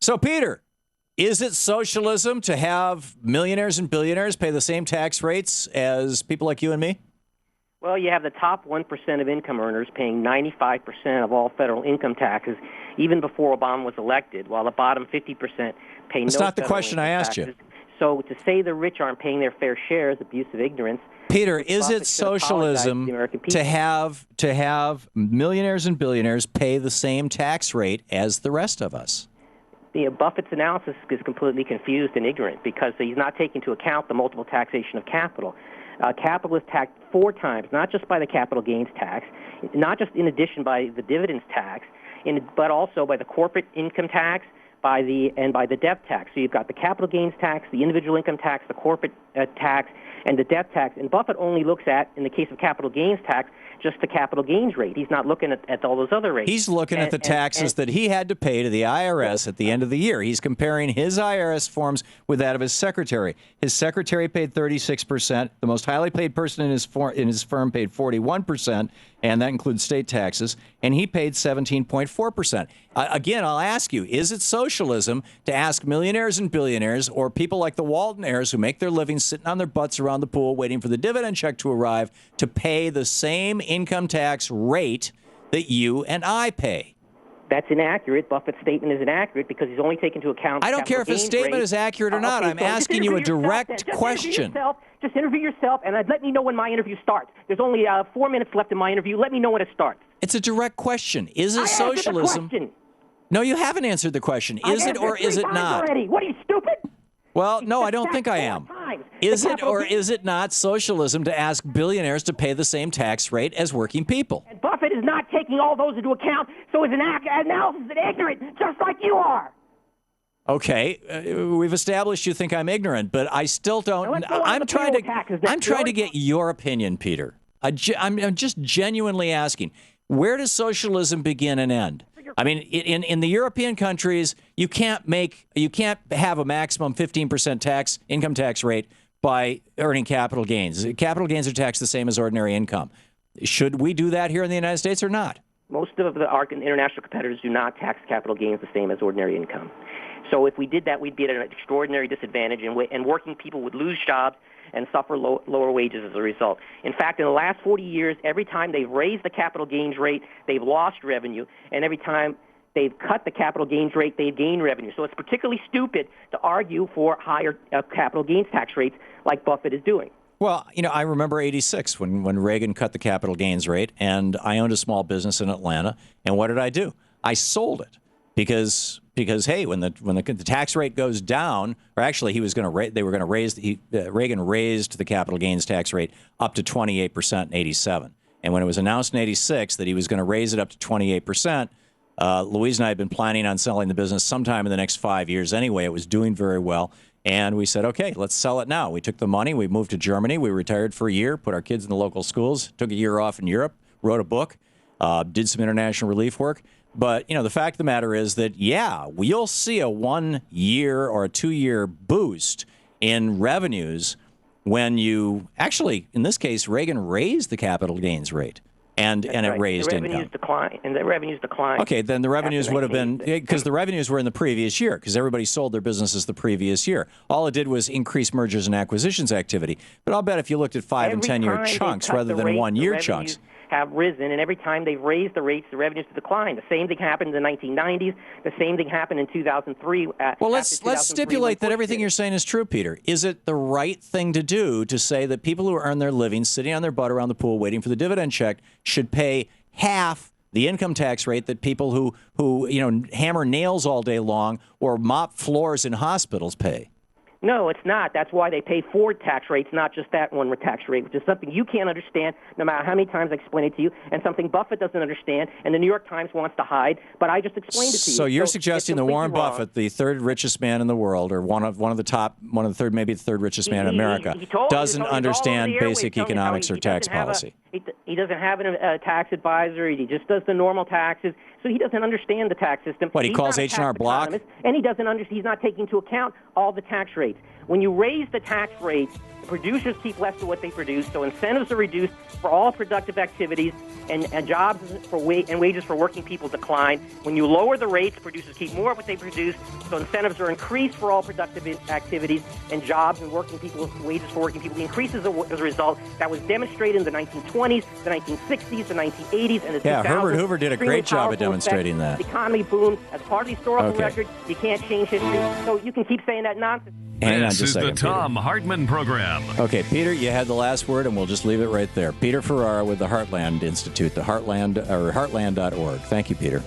So, Peter, is it socialism to have millionaires and billionaires pay the same tax rates as people like you and me? Well, you have the top 1% of income earners paying 95% of all federal income taxes, even before Obama was elected, while the bottom 50% pay no. That's not the question I asked you. So to say the rich aren't paying their fair share is abuse of ignorance. Peter, is it socialism to have millionaires and billionaires pay the same tax rate as the rest of us? Buffett's analysis is completely confused and ignorant because he's not taking into account the multiple taxation of capital. Capital is taxed 4 times, not just by the capital gains tax, not just in addition by the dividends tax, but also by the corporate income tax, by the death tax. So you've got the capital gains tax, the individual income tax, the corporate tax, and the death tax. And Buffett only looks at, in the case of capital gains tax, just the capital gains rate. He's not looking at all those other rates. He's looking at the taxes that he had to pay to the IRS at the end of the year. He's comparing his IRS forms with that of his secretary. His secretary paid 36%. The most highly paid person in his firm paid 41%, and that includes state taxes, and he paid 17.4%. Again, I'll ask you, is it socialism to ask millionaires and billionaires or people like the Walton heirs who make their living sitting on their butts around the pool waiting for the dividend check to arrive to pay the same income tax rate that you and I pay? That's inaccurate. Buffett's statement is inaccurate because he's only taken into account. I don't care if his statement is accurate or not. I'm asking you a direct question. Just interview yourself and let me know when my interview starts. There's only 4 minutes left in my interview. Let me know when it starts. It's a direct question. Is it socialism? No, you haven't answered the question. Is it or is it not? Already. What are you, stupid? Well, no, I don't think I am. Is it or is it not socialism to ask billionaires to pay the same tax rate as working people? And Buffett is not taking all those into account, so his analysis is ignorant, just like you are. Okay, we've established you think I'm ignorant, but I still don't. I'm trying to get your opinion, Peter. I'm just genuinely asking, where does socialism begin and end? I mean, in the European countries, you can't have a maximum 15% income tax rate by earning capital gains. Capital gains are taxed the same as ordinary income. Should we do that here in the United States or not? Most of our international competitors do not tax capital gains the same as ordinary income. So if we did that, we'd be at an extraordinary disadvantage, and working people would lose jobs and suffer lower wages as a result. In fact, in the last 40 years, every time they've raised the capital gains rate, they've lost revenue, and every time they've cut the capital gains rate, they've gained revenue. So it's particularly stupid to argue for higher capital gains tax rates like Buffett is doing. Well, I remember '86 when Reagan cut the capital gains rate, and I owned a small business in Atlanta, and what did I do? I sold it because hey, when the tax rate goes down, or actually Reagan raised the capital gains tax rate up to 28% in '87, and when it was announced in '86 that he was going to raise it up to 28%, Louise and I had been planning on selling the business sometime in the next 5 years anyway. It was doing very well, and we said, okay, let's sell it now. We took the money, we moved to Germany, we retired for a year, put our kids in the local schools, took a year off in Europe, wrote a book, did some international relief work. But, the fact of the matter is that, you'll see a 1 year or a 2 year boost in revenues when you actually, in this case, Reagan raised the capital gains rate and it raised income. The revenues decline. Okay, then the revenues would have been, because the revenues were in the previous year, because everybody sold their businesses the previous year. All it did was increase mergers and acquisitions activity. But I'll bet if you looked at 5 and 10 year chunks rather than 1 year chunks, have risen, and every time they've raised the rates, the revenues decline. The same thing happened in the 1990s. The same thing happened in 2003. Well, let's stipulate that everything you're saying is true, Peter. Is it the right thing to do to say that people who earn their living sitting on their butt around the pool waiting for the dividend check should pay half the income tax rate that people who hammer nails all day long or mop floors in hospitals pay? No, it's not. That's why they pay 4 tax rates, not just that one tax rate, which is something you can't understand no matter how many times I explain it to you, and something Buffett doesn't understand and the New York Times wants to hide, but I just explained it to you. So you're suggesting that Warren Buffett, the third richest man in the world, or one of the third, maybe the third richest man in America, doesn't understand basic economics or tax policy. He doesn't have a tax advisor. He just does the normal taxes, so he doesn't understand the tax system. What, he calls H&R Block? And he doesn't he's not taking into account all the tax rates. When you raise the tax rate, the producers keep less of what they produce, so incentives are reduced for all productive activities, and jobs and wages for working people decline. When you lower the rates, producers keep more of what they produce, so incentives are increased for all productive activities, and jobs and wages for working people increases as a result. That was demonstrated in the 1920s, the 1960s, the 1980s, and the 2000s. Yeah, Herbert Hoover did a great job of demonstrating that. The economy boomed. As part of the historical record, you can't change history, so you can keep saying that nonsense. Hang on this just a is second, the Thom Hartmann Program. Okay, Peter, you had the last word, and we'll just leave it right there. Peter Ferrara with the Heartland Institute, the Heartland or Heartland.org. Thank you, Peter.